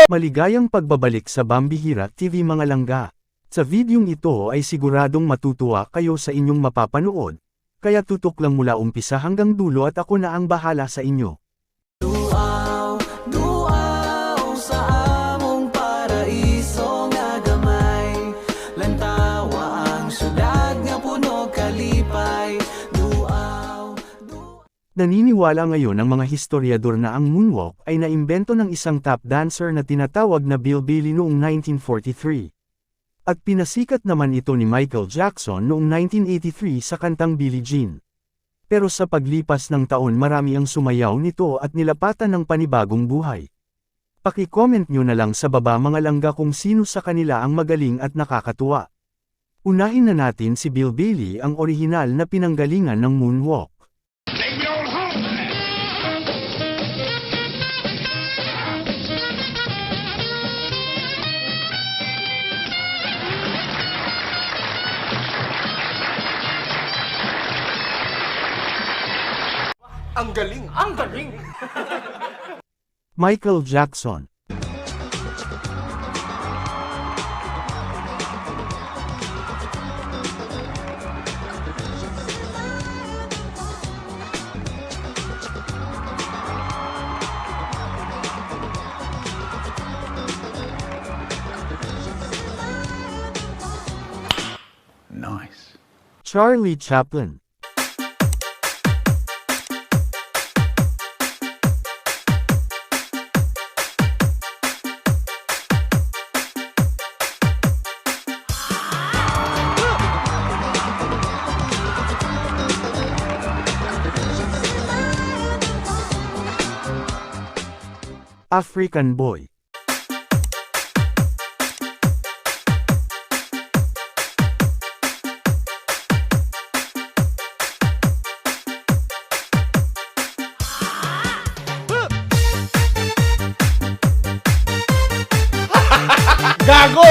Maligayang pagbabalik sa Bambihira TV mga langga. Sa videong ito ay siguradong matutuwa kayo sa inyong mapapanood, kaya tutok lang mula umpisa hanggang dulo at ako na ang bahala sa inyo. Duaw, duaw sa among paraiso nga gamay, lantawa ang syudad nga puno kalipay. Duaw, duaw. Naniniwala ngayon ang mga historiador na ang moonwalk ay naimbento ng isang tap dancer na tinatawag na Bill Bailey noong 1943. At pinasikat naman ito ni Michael Jackson noong 1983 sa kantang Billie Jean. Pero sa paglipas ng taon marami ang sumayaw nito at nilapatan ng panibagong buhay. Paki-comment nyo na lang sa baba mga langga kung sino sa kanila ang magaling at nakakatuwa. Unahin na natin si Bill Bailey, ang orihinal na pinanggalingan ng moonwalk. Ang galing! Ang galing! Michael Jackson. Nice. Charlie Chaplin. African Boy. Gago!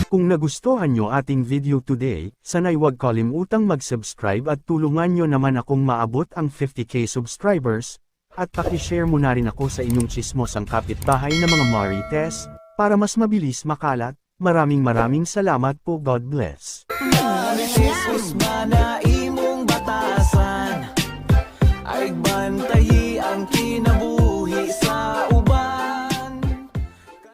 Kung nagustuhan nyo ating video today, sana'y huwag kalimutang mag-subscribe at tulungan nyo naman akong maabot ang 50k subscribers, at pakishare mo na rin ako sa inyong tsismosang kapitbahay na mga marites, para mas mabilis makalat. Maraming salamat po. God bless. Marites Usmana